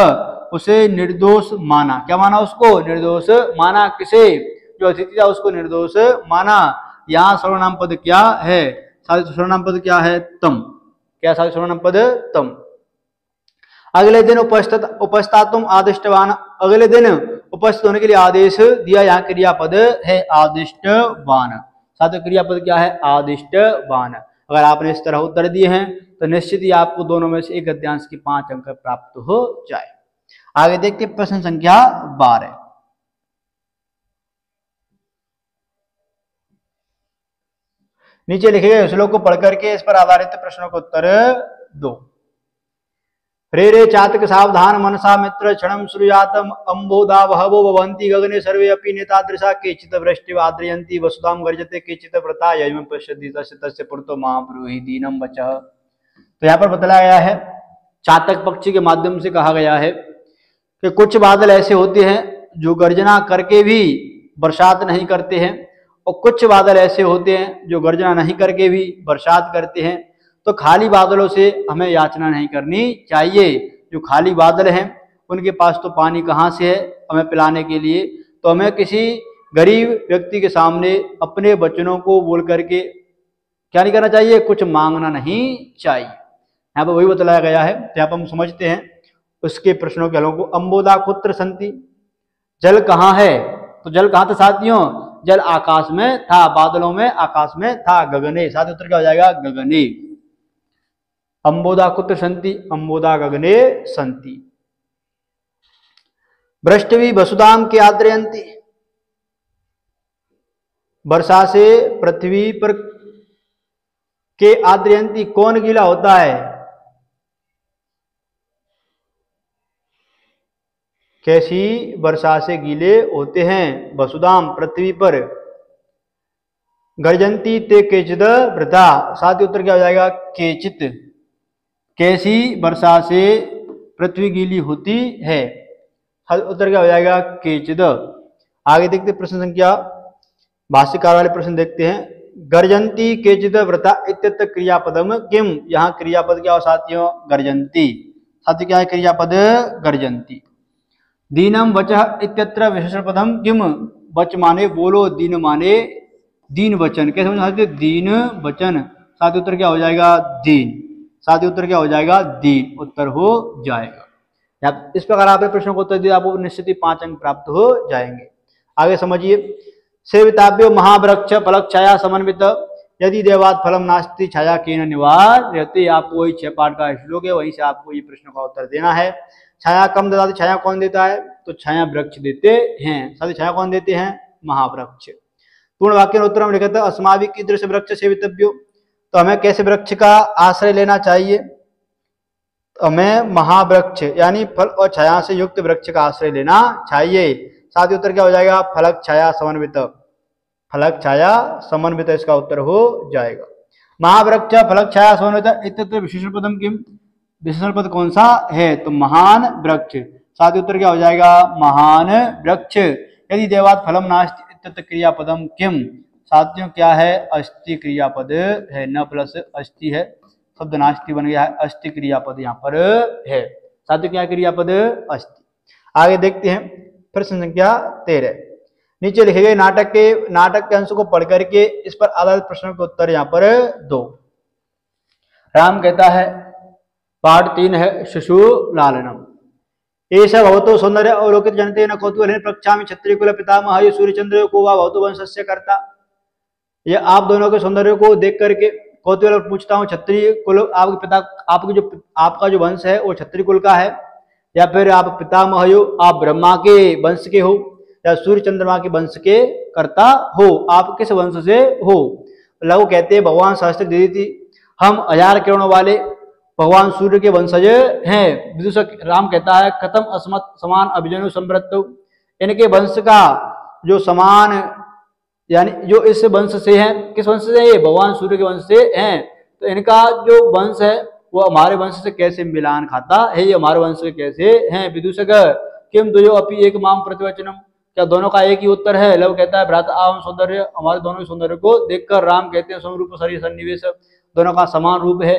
उसे निर्दोष माना। क्या माना उसको? निर्दोष माना। किसे? जो अतिथि था उसको निर्दोष माना। यहाँ सर्वनाम पद क्या है? सर्वनाम पद क्या है? तम। क्या सर्वनाम पद? तम। अगले दिन उपस्थातुम आदिष्टवान, अगले दिन उपस्थित होने के लिए आदेश दिया। यहाँ क्रियापद है आदिष्टवान। साथ क्रियापद क्या है? आदिष्टवान। अगर आपने इस तरह उत्तर दिए हैं तो निश्चित ही आपको दोनों में से एक गद्यांश की 5 अंक प्राप्त हो जाए। आगे देखते हैं प्रश्न संख्या 12। नीचे लिखे गए श्लोक को पढ़ करके इस पर आधारित प्रश्नों का उत्तर दो। रे चातक सावधान मनसा मित्र क्षणम श्रुयातम अंबोधा बहवो भवन्ति गगने सर्वे अपि नेतादृशा केचित् वृष्टिव आद्रयन्ति वसुधाम गर्जते केचित् व्रता यम पश्यति तस्य पुरतो महाब्रूहि दीनम वचः। तो यहाँ पर बतलाया गया है, चातक पक्षी के माध्यम से कहा गया है कि कुछ बादल ऐसे होते हैं जो गर्जना करके भी बरसात नहीं करते हैं और कुछ बादल ऐसे होते हैं जो गर्जना नहीं करके भी बरसात करते हैं। तो खाली बादलों से हमें याचना नहीं करनी चाहिए। जो खाली बादल हैं उनके पास तो पानी कहाँ से है हमें पिलाने के लिए? तो हमें किसी गरीब व्यक्ति के सामने अपने वचनों को बोल करके क्या नहीं करना चाहिए? कुछ मांगना नहीं चाहिए। यहाँ पर वही बतलाया गया है। तो यहाँ पर हम समझते हैं उसके प्रश्नों के हलों को। अंबोधा कुत्र संति, जल कहाँ है? तो जल कहाँ था साथियों? जल आकाश में था, बादलों में, आकाश में था। गगने, साथ उत्तर क्या हो जाएगा? गगने। अंबोधा कुत्र संति, अंबोधा गगने संति। वृष्टिवि वसुधाम के आद्रयन्ति, वर्षा से पृथ्वी पर के आद्रयन्ति, कौन गीला होता है? कैसी वर्षा से गीले होते हैं? वसुधाम पृथ्वी पर। गर्जन्ति ते केचित् वृथा, साथ ही उत्तर क्या हो जाएगा? केचित। कैसी वर्षा से पृथ्वी गीली होती है? उत्तर क्या हो जाएगा? केचिद। आगे देखते प्रश्न संख्या, भाष्यकार वाले प्रश्न देखते हैं। गर्जंती केचिद व्रता इत्यत्र क्रियापदम किम? यहाँ क्रियापद क्या हो साथियों? गर्जंती। साथियों क्या है क्रियापद? गर्जंती। दीनम वचः इत्यत्र विशेषण पदम किम? वच माने बोलो, दीन माने दीन वचन। कैसे समझते? दीन वचन। साथ उत्तर क्या हो जाएगा? दीन। साथ उत्तर क्या हो जाएगा? दीन उत्तर हो जाएगा। इस प्रकार आपने प्रश्नों को उत्तर दिया, आपको निश्चित ही 5 अंक प्राप्त हो जाएंगे। आगे समझिए। सेविताभ्यो महावृक्ष फलक छाया समन्वित यदि देवात फलम नास्ति छाया केन निवार्यते। आपको वही 6 पाठ का श्लोक है, वहीं से आपको ये प्रश्न का उत्तर देना है। छाया कम ददाति, छाया कौन देता है? तो छाया वृक्ष देते हैं। साथ ही छाया कौन देते हैं? महावृक्ष। पूर्ण वाक्य उत्तर में लिखा था अस्माभि कीदृश वृक्ष सेवितव्यो। तो हमें कैसे वृक्ष का आश्रय लेना चाहिए? हमें महावृक्ष यानी फल और छाया से युक्त वृक्ष का आश्रय लेना चाहिए। साथ ही उत्तर क्या हो जाएगा? फलक छाया समन्वित। फलक छाया समन्वित इसका उत्तर हो जाएगा। महावृक्ष फलक छाया समन्वित इत्यत्र विशेषण पदम किम? विशेषण पद कौन सा है? तो महान वृक्ष। साथ ही उत्तर क्या हो जाएगा? महान वृक्ष। यदि देवात फलम नास्ति इत्यत्र क्रियापदम किम? साथियों क्या है? अस्ति क्रियापद है, न प्लस अस्ति है, शब्द नास्ति बन गया है, अस्ति क्रियापद यहाँ पर है। साथियों क्या क्रियापद? अस्ति। आगे देखते हैं प्रश्न संख्या 13। नीचे लिखे गए नाटक के अंश को पढ़ करके इस पर आधारित प्रश्नों के उत्तर यहाँ पर दो। राम कहता है, पाठ 3 है शिशु लालनम। ऐसा भवतो सौंदर्य अवलोकित जनते न कौतूहल प्रक्षामि क्षत्रिय कुल पितामह ये सूर्यचंद्र को वा भवतो वंशस्य करता। ये आप दोनों के सौंदर्य को देख करके कौतूहल पूछता हूँ, क्षत्रिय कुल आपके पिता, आपका जो वंश है वो क्षत्रिय कुल का है, या फिर आप पितामह हो, आप ब्रह्मा के वंश के हो, या सूर्य चंद्रमा के वंश के कर्ता हो, आप किस वंश से हो? लघु कहते हैं भगवान सहस्त्र दीदी, हम 1000 किरणों वाले भगवान सूर्य के वंशज हैं। विदूषक राम कहता है कथम अस्मत् समान अभिजनु संवृत्तौ। इनके वंश का जो समान यानी जो इस वंश से है, किस वंश से? ये भगवान सूर्य के वंश से हैं, तो इनका जो वंश है वो हमारे वंश से कैसे मिलान खाता है? ये हमारे वंश से कैसे हैं? विदूषक किम द्वयो अपि एक माम प्रतिवचनम। क्या दोनों का एक ही उत्तर है? लव कहता है भ्राता आम सौंदर्य, हमारे दोनों के सौंदर्य को देखकर। राम कहते हैं समरूप शरीर सन्निवेश, दोनों का समान रूप है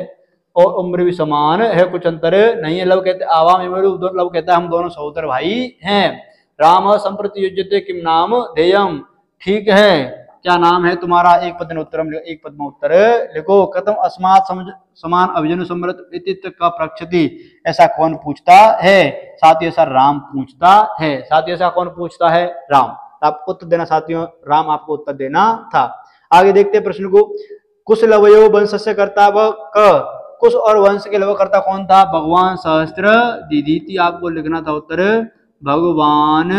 और उम्र भी समान है, कुछ अंतर नहीं है। लव कहते आवाम लव कहता है हम दोनों सहोदर भाई हैं। राम संप्रति युज्यते किम नाम ध्येयम। ठीक है, क्या नाम है तुम्हारा? एक पद में उत्तरम, एक पद में उत्तर लिखो। कथम अस्मात् समान अभिजनु समृत इतित्व का प्रक्षति। ऐसा कौन पूछता है? साथियों ऐसा राम पूछता है। साथियों ऐसा कौन पूछता है? राम। आपको उत्तर देना साथियों, राम आपको उत्तर देना था। आगे देखते हैं प्रश्न को। कुश लवयो वंश से करता व क। कुश और वंश के लव करता कौन था? भगवान सहस्त्र दीदीति। आपको लिखना था उत्तर भगवान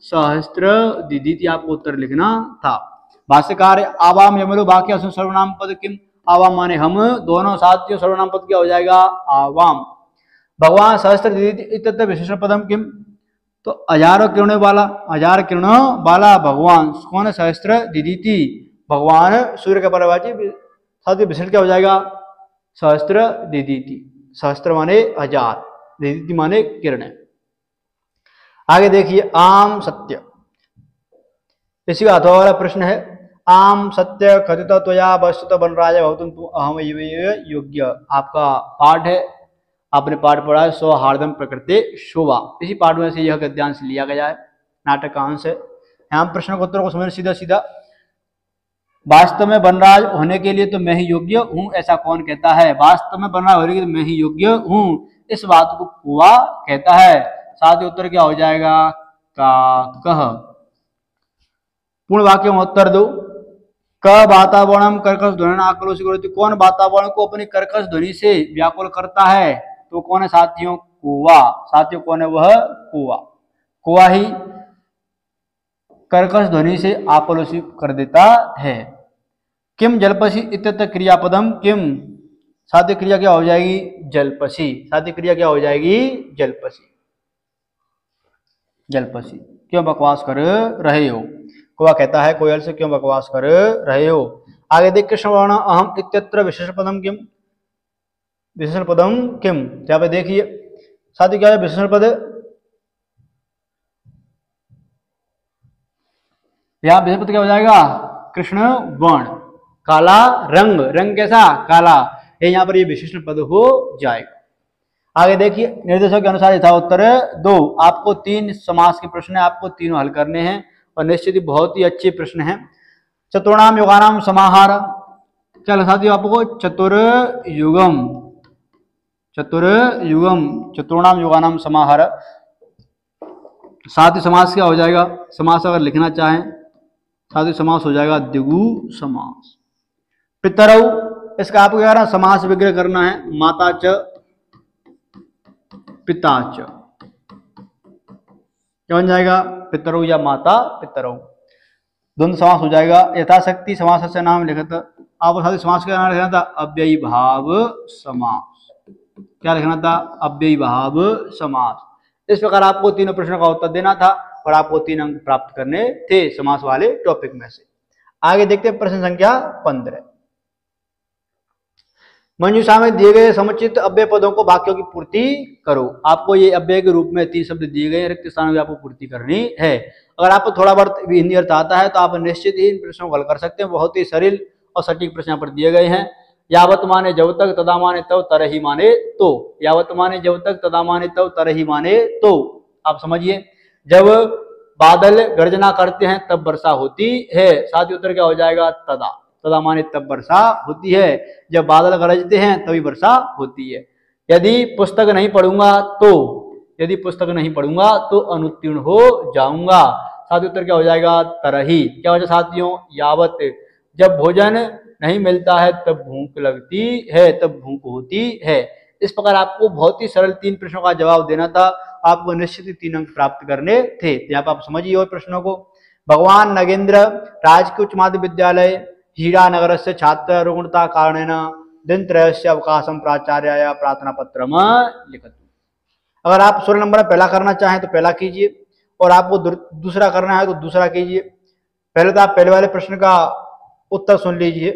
सहस्त्र दीदीति, आपको उत्तर लिखना था। भाष्यकार आवाम यमलो वाक्य सर्वनाम पद किम? आवाम माने हम दोनों। साथियों सर्वनाम पद क्या हो जाएगा? आवाम। भगवान सहस्त्र दीदीति इत्यत्र विशेषण पदम किम? तो 1000 किरणों वाला, 1000 किरणों वाला भगवान कौन है? सहस्त्र दीदीति, भगवान सूर्य का पर्यायवाची। साथियों विशेषण क्या हो जाएगा? सहस्त्र दीदीति। सहस्त्र माने 1000, दीदीति माने किरणें। आगे देखिए आम सत्य, इसी का अथवा वाला प्रश्न है। आम सत्य कथित त्वया वस्तुतः वनराज भवतुम तुम अहम योग्य। आपका पाठ है, आपने पाठ पढ़ा है सौहार्दम प्रकृति शोभा। इसी पाठ में से यह गद्यांश लिया गया है, नाटक का अंश है। यहाँ प्रश्न को उत्तर को समझ सीधा सीधा। वास्तव में वनराज होने के लिए तो मैं ही योग्य हूँ, ऐसा कौन कहता है? वास्तव में वनराज होने के लिए मैं ही योग्य हूँ, इस बात को कौवा कहता है। साथ ही उत्तर क्या हो जाएगा? काकः। पूर्ण वाक्य में उत्तर दो। क वातावरणम कर्कश ध्वनि आक्रोशित करोति। कौन वातावरण को अपनी कर्कश ध्वनि से व्याकुल करता है? तो कौन है साथियों? कौवा। साथियों कौन है वह? कौवा। कौवा ही कर्कश ध्वनि से आक्रोशित कर देता है। किम जलपसी इत्यत्र क्रियापदम किम? साथियों क्रिया क्या हो जाएगी? जलपसी। साथियों क्रिया क्या हो जाएगी? जलपसी। जलपसी। क्यों बकवास कर रहे हो? कौवा कहता है कोयल से क्यों बकवास कर रहे हो? आगे देख कृष्ण वर्ण अहम इत्यत्र विशेष पदम किम? विशेषण पदम किम, यहाँ पे देखिए साथ ही क्या है विशेषण पद, यहाँ विशेषण पद क्या हो जाएगा, कृष्ण वर्ण, काला रंग, रंग कैसा, काला, ये यहाँ पर ये विशेषण पद हो जाएगा। आगे देखिए निर्देशों के अनुसार यथा उत्तर 2, आपको 3 समास के प्रश्न है, आपको तीनों हल करने हैं और निश्चित ही बहुत ही अच्छे प्रश्न हैं। चतुर्णाम युगानाम समाहार, क्या लिखा दिया आपको, चतुर्युगम, चतुर्युगम, चतुर्णाम युगानाम समाहार, साथ ही समास क्या हो जाएगा, समास अगर लिखना चाहें साथ ही समास हो जाएगा द्विगु समास। पितरऊ, इसका आपको क्या करना, समास विग्रह करना है, माता च पिता च, क्या बन जाएगा, पितरऊ या माता पितरऊ, द्वंद्व समास हो जाएगा। यथाशक्ति समास से नाम लिखत, आपको साथ ही समास का नाम लिखना था, अव्ययी भाव समास, क्या लिखना था, अव्ययी भाव समास। इस प्रकार आपको तीनों प्रश्नों का उत्तर देना था और आपको 3 अंक प्राप्त करने थे समास वाले टॉपिक में से। आगे देखते हैं प्रश्न संख्या 15। मंजूषा में दिए गए समुचित अव्यय पदों को वाक्यों की पूर्ति करो। आपको ये अव्यय के रूप में 3 शब्द दिए गए, रिक्त स्थानों की आपको पूर्ति करनी है। अगर आपको थोड़ा बहुत भी हिंदी अर्थ आता है तो आप निश्चित ही इन प्रश्नों को हल कर सकते हैं। बहुत ही सरल और सटीक प्रश्न यहाँ पर दिए गए हैं। यावत माने जब तक, तदा माने तब, तरही माने तो, यावत माने जब तक, तदा माने तब, तरही माने तो। आप समझिए, जब बादल गर्जना करते हैं तब वर्षा होती है, साथ ही उत्तर क्या हो जाएगा, तदा, तदा माने तब वर्षा होती है, जब बादल गरजते हैं तभी वर्षा होती है। यदि पुस्तक नहीं पढ़ूंगा तो, यदि पुस्तक नहीं पढ़ूंगा तो अनुत्तीर्ण हो जाऊंगा, साथ ही उत्तर क्या हो जाएगा, तरही। क्या हो जाएगा साथियों, यावत, जब भोजन नहीं मिलता है तब भूख लगती है, तब भूख होती है। इस प्रकार आपको बहुत ही सरल 3 प्रश्नों का जवाब देना था, आपको निश्चित ही 3 अंक प्राप्त करने थे। तो यहाँ पर आप समझिए और प्रश्नों को। भगवान नगेंद्र राजकीय उच्च माध्यमिक विद्यालय हीरानगर से छात्र रुग्णता कारणेन दिनत्रयस्य अवकाशम प्राचार्याय प्रार्थना पत्रम लिखतु। अगर आप 16 नंबर में पहला करना चाहें तो पहला कीजिए और आपको दूसरा करना है तो दूसरा कीजिए। पहले तो आप पहले वाले प्रश्न का उत्तर सुन लीजिए।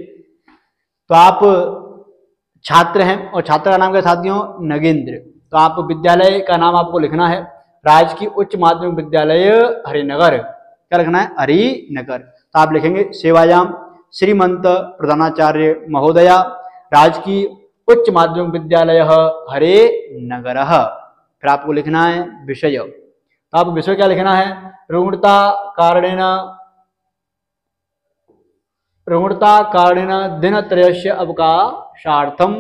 तो आप छात्र हैं और छात्र का नाम क्या साथियों, नगेंद्र। तो आप विद्यालय का नाम आपको लिखना है राजकीय उच्च माध्यमिक विद्यालय हरिनगर। क्या लिखना है, हरिनगर। तो आप लिखेंगे सेवायाम श्रीमंत प्रधानाचार्य महोदया राजकीय उच्च माध्यमिक विद्यालय हरे नगर। फिर आपको लिखना है विषय। तो आप विषय क्या लिखना है, रुग्णता कारणेन दिनत्रयस्य अवकाशार्थम,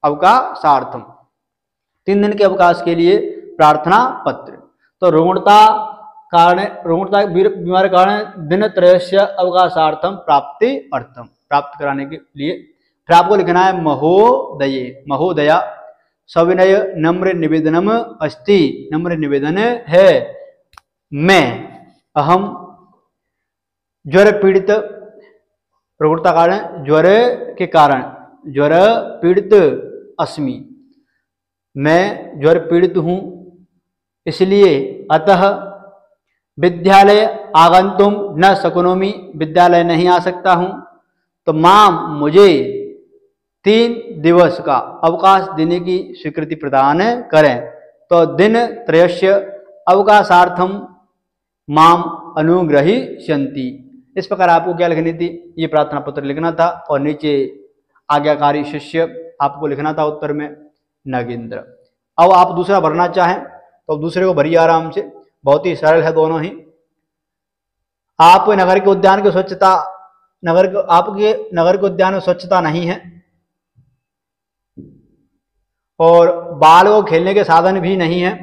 अवकाशार्थम 3 दिन के अवकाश के लिए प्रार्थना पत्र। तो रुग्णता बीमारी कारण दिनत्रयस्य अवकाशार्थम प्राप्ति अर्थम, प्राप्त कराने के लिए। फिर आपको लिखना है महोदये, महोदया सविनय नम्र निवेदनम अस्ति, नम्र निवेदन है मैं, अहम ज्वर पीड़ित, रुग्णता कारण ज्वर के कारण, ज्वर पीड़ित अस्मि, मैं ज्वर पीड़ित हूँ, इसलिए अतः विद्यालय आगंतुम न शक्नोमि, विद्यालय नहीं आ सकता हूँ। तो माम, मुझे 3 दिवस का अवकाश देने की स्वीकृति प्रदान करें। तो दिन त्रयस्य अवकाशार्थम माम अनुग्रहीष्यन्ति। इस प्रकार आपको क्या लिखनी थी, ये प्रार्थना पत्र लिखना था और नीचे आज्ञाकारी शिष्य आपको लिखना था उत्तर में नगेंद्र। अब आप दूसरा भरना चाहें तो दूसरे को भरिए आराम से, बहुत ही सरल है दोनों ही। आप नगर के उद्यान की स्वच्छता, आपके नगर के उद्यान में स्वच्छता नहीं है और बाल को खेलने के साधन भी नहीं है,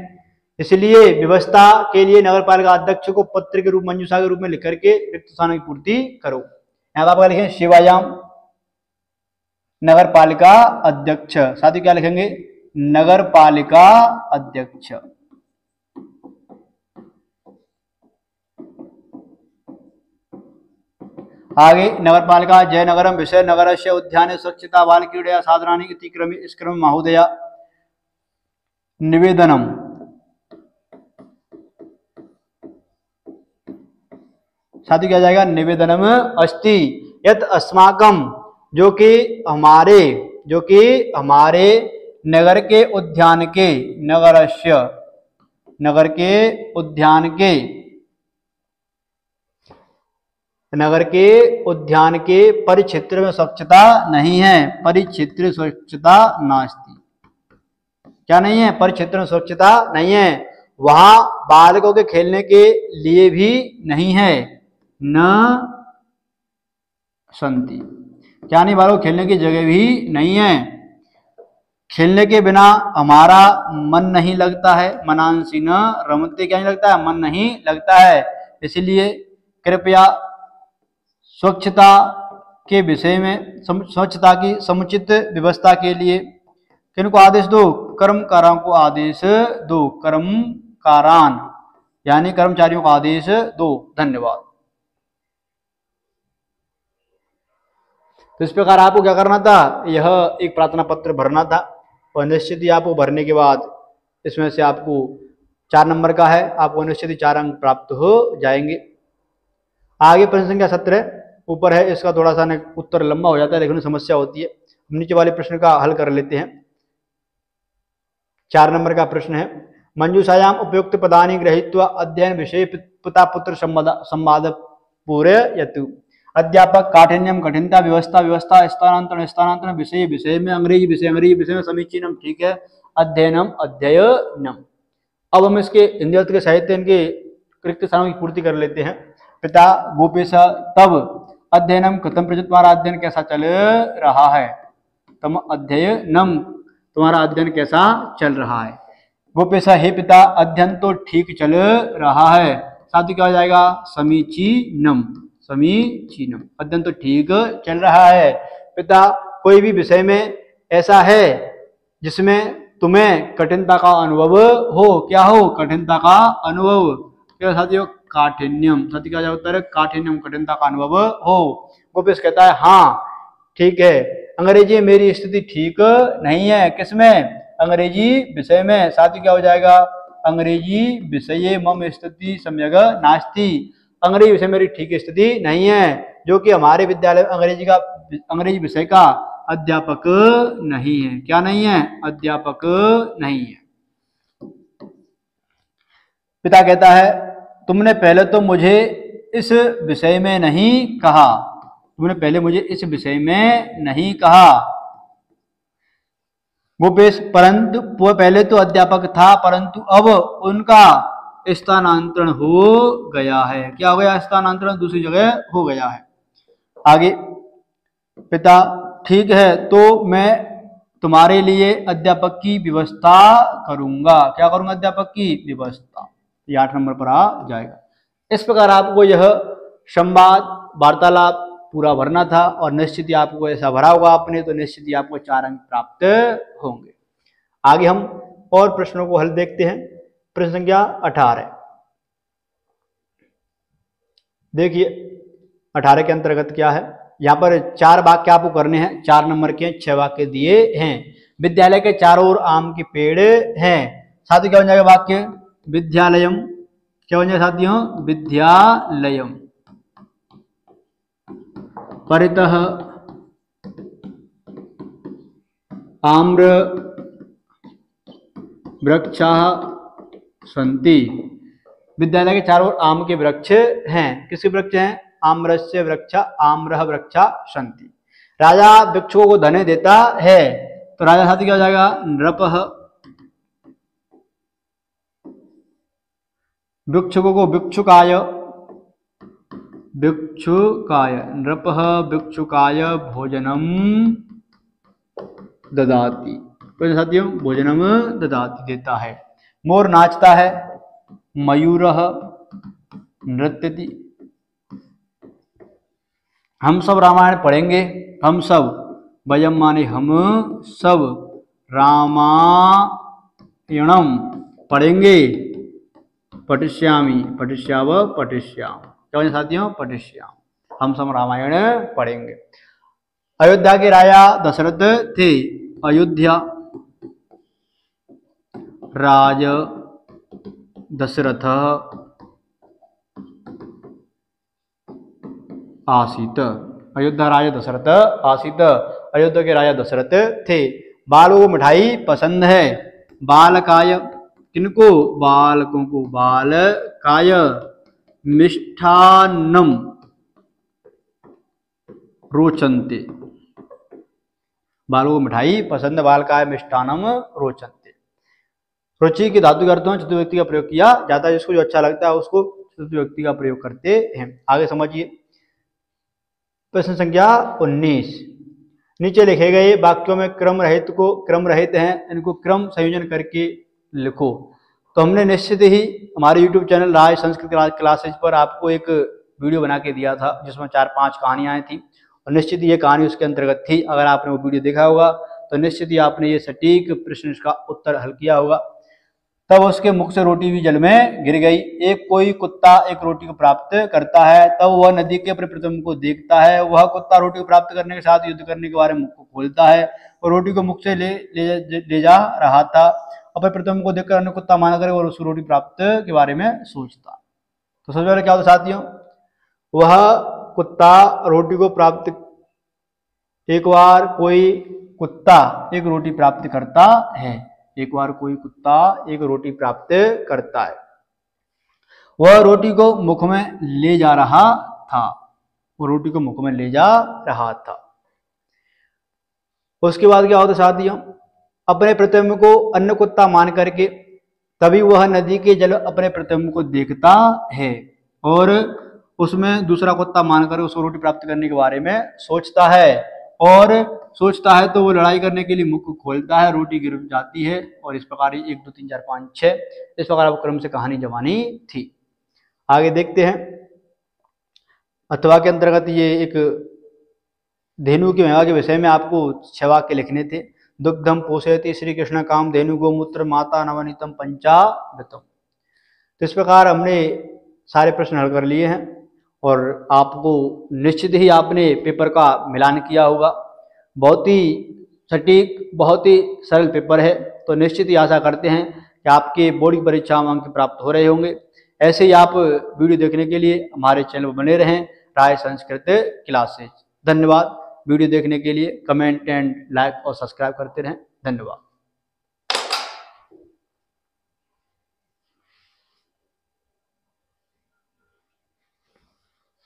इसलिए व्यवस्था के लिए नगर पालिका अध्यक्ष को पत्र के रूप, मंजूषा के रूप में लिख करके रिक्त स्थानों की पूर्ति करो। यहाँ पर आप लिखें शिवायाम नगर पालिका अध्यक्ष, साथ ही क्या लिखेंगे, नगर पालिका अध्यक्ष। आगे नगर पालिका जयनगरम विषय नगरस्य उद्याने स्वच्छता बाल क्रीडया साधनानि इति क्रमे, इस क्रम महोदया निवेदनम, साथ ही क्या जाएगा, निवेदनम अस्ति यत अस्माकम, जो कि हमारे जो कि हमारे नगर के उद्यान के, नगरस्य, नगर के उद्यान के, नगर के उद्यान के परिक्षेत्र में स्वच्छता नहीं है। परिक्षेत्र स्वच्छता नास्ति, क्या नहीं है? परिक्षेत्र में स्वच्छता नहीं है। वहां बालकों के खेलने के लिए भी नहीं है, न संति, क्या नहीं? बालकों खेलने की जगह भी नहीं है। खेलने के बिना हमारा मन नहीं लगता है, मनांसी न रमते, क्या नहीं लगता है? मन नहीं लगता है। इसलिए कृपया स्वच्छता के विषय में, स्वच्छता की समुचित व्यवस्था के लिए किनको आदेश दो? कर्मकारों को आदेश दो, कर्मकारान यानी कर्मचारियों को आदेश दो। धन्यवाद। तो इस प्रकार आपको क्या करना था? यह एक प्रार्थना पत्र भरना था और निश्चित ही आपको भरने के बाद इसमें से आपको 4 नंबर का है, आपको निश्चित ही 4 अंक प्राप्त हो जाएंगे। आगे प्रश्न संख्या 17 ऊपर है, इसका थोड़ा सा उत्तर लंबा हो जाता है, लेकिन समस्या होती है। हम नीचे वाले प्रश्न का हल कर लेते हैं। 4 नंबर का प्रश्न है, मंजूषायाम उपयुक्त पदानि गृहीत्वा अध्ययन विषय पिता पुत्र संवाद पूरयतु। अध्यापक काठिन्यम कठिनता, व्यवस्था व्यवस्था, स्थानांतरण स्थानांतरण, विषय विषय में, अंग्रेजी विषय में, समीचीनम ठीक है, अध्ययनम अध्ययनम। अब हम इसके हिंदी अर्थ के साहित्य इनके रिक्त स्थानों की पूर्ति कर लेते हैं। पिता गोपेश तब अध्ययनम कृतम प्रजत, तुम्हारा अध्ययन कैसा चल रहा है? तम अध्ययनम, तुम्हारा अध्ययन कैसा चल रहा है? गोपेश हे पिता अध्ययन तो ठीक चल रहा है। साथ ही क्या हो जाएगा? समीचीनम, समीचीनम, अध्ययन तो ठीक चल रहा है। पिता कोई भी विषय में ऐसा है जिसमें तुम्हें कठिनता का अनुभव हो, क्या हो? कठिनता का अनुभव। क्या साथियों? काठिन्यम, साथी क्या उत्तर है? काठिन्यम, कठिनता का अनुभव हो। गोपेश कहता है हाँ ठीक है, अंग्रेजी में मेरी स्थिति ठीक नहीं है। किसमें? अंग्रेजी विषय में। साथी क्या हो जाएगा? अंग्रेजी विषय मम स्थिति सम्यक नास्ति, अंग्रेजी विषय मेरी ठीक स्थिति नहीं है, जो कि हमारे विद्यालय में अंग्रेजी विषय का अध्यापक नहीं है। क्या नहीं है? अध्यापक नहीं है। पिता कहता है तुमने पहले तो मुझे इस विषय में नहीं कहा, तुमने पहले मुझे इस विषय में नहीं कहा। गोपेश परंतु वो पहले तो अध्यापक था, परंतु अब उनका स्थानांतरण हो गया है। क्या हो गया? स्थानांतरण दूसरी जगह हो गया है। आगे पिता ठीक है तो मैं तुम्हारे लिए अध्यापक की व्यवस्था करूंगा। क्या करूंगा? अध्यापक की व्यवस्था। ये 8 नंबर पर आ जाएगा। इस प्रकार आपको यह संवाद वार्तालाप पूरा भरना था और निश्चित ही आपको ऐसा भरा होगा आपने तो निश्चित ही आपको 4 अंक प्राप्त होंगे। आगे हम और प्रश्नों को हल देखते हैं। प्रश्न संख्या 18 देखिए 18 के अंतर्गत क्या है। यहाँ पर 4 वाक्य आपको करने हैं, 4 नंबर के 6 वाक्य दिए हैं। विद्यालय के चारों ओर आम के पेड़ हैं। साथ ही क्या बन जाएगा वाक्य? विद्यालयम, क्या बन जाएगा साथियों? विद्यालयम। परितः आम्र वृक्षाः सन्ति। विद्यालय के चारों ओर आम के वृक्ष हैं। किसके वृक्ष हैं? आम्रस्य वृक्षा, आम्रः वृक्षा सन्ति। राजा वृक्षों को धन देता है तो राजा साथी क्या हो जाएगा? नृपः। वृक्षकों को भिक्षुकाय, भिक्षुकाय, नृपः भिक्षुकाय भोजनम ददाति। तो साथियों भोजनम ददाति देता है। मोर नाचता है, मयूरः नृत्यति। हम सब रामायण पढ़ेंगे, हम सब, वयम माने हम सब, रामायणम पढ़ेंगे, पठिष्यामि, पठिष्याव, पठिष्याम। क्या साथियों? पठिष्याम, हम सब रामायण पढ़ेंगे। अयोध्या के राजा दशरथ थे। अयोध्या राज दशरथ आसीत। अयोध्या राजा दशरथ आसीत। अयोध्या के राजा दशरथ थे। बालों को मिठाई पसंद है। बालकाय किनको? बालकों को। बालकाय मिष्ठान्नम रोचन्ते। बालों को मिठाई पसंद, बालकाय मिष्ठान्नम रोचन्ते। रुचि के धातु के अर्थ में चतुर्थ व्यक्ति का प्रयोग किया जाता है। जिसको जो अच्छा लगता है उसको चतुर्थ व्यक्ति का प्रयोग करते हैं। आगे समझिए प्रश्न संख्या 19। नीचे लिखे गए वाक्यों में क्रम रहित हैं, इनको क्रम संयोजन करके लिखो। तो हमने निश्चित ही हमारे YouTube चैनल राज संस्कृत क्लासेज पर आपको एक वीडियो बना के दिया था जिसमें 4-5 कहानियां थी और निश्चित ही ये कहानी उसके अंतर्गत थी। अगर आपने वो वीडियो देखा होगा तो निश्चित ही आपने ये सटीक प्रश्न का उत्तर हल किया होगा। तब उसके मुख से रोटी भी जल में गिर गई। एक कोई कुत्ता एक रोटी को प्राप्त करता है, तब वह नदी के अपने प्रतिबिंब को देखता है। वह कुत्ता रोटी को प्राप्त करने के साथ युद्ध करने के बारे में मुख को खोलता है और रोटी को मुख से ले जा रहा था। अपने प्रतिबिंब को देखकर अन्य कुत्ता माना करे और उस रोटी प्राप्त के बारे में सोचता। तो सबसे पहले क्या होता साथियों, वह कुत्ता रोटी को प्राप्त, एक बार कोई कुत्ता एक रोटी प्राप्त करता है। एक बार कोई कुत्ता एक रोटी प्राप्त करता है। वह रोटी को मुख में ले जा रहा था। वो रोटी को मुख में ले जा रहा था। उसके बाद क्या होता साथियों, अपने प्रतिबिंब को अन्य कुत्ता मान करके तभी वह नदी के जल अपने प्रतिबिंब को देखता है और उसमें दूसरा कुत्ता मानकर उसको रोटी प्राप्त करने के बारे में सोचता है और सोचता है तो वो लड़ाई करने के लिए मुख को खोलता है, रोटी गिर जाती है और इस प्रकार 1 2 3 4 5 6 इस प्रकार वो क्रम से कहानी जवानी थी। आगे देखते हैं। अथवा के अंतर्गत ये एक धेनु की महिमा के विषय में आपको 6 वाक्य लिखने थे। दुग्धम पोषयति श्री कृष्ण काम धेनु गोमूत्र माता नवनीतम पंचामृतम। तो इस प्रकार हमने सारे प्रश्न हल कर लिए हैं और आपको निश्चित ही आपने पेपर का मिलान किया होगा। बहुत ही सटीक, बहुत ही सरल पेपर है। तो निश्चित ही आशा करते हैं कि आपके बोर्ड की परीक्षा में अंक प्राप्त हो रहे होंगे। ऐसे ही आप वीडियो देखने के लिए हमारे चैनल पर बने रहें, राय संस्कृत क्लासेज। धन्यवाद। वीडियो देखने के लिए कमेंट एंड लाइक और सब्सक्राइब करते रहें। धन्यवाद।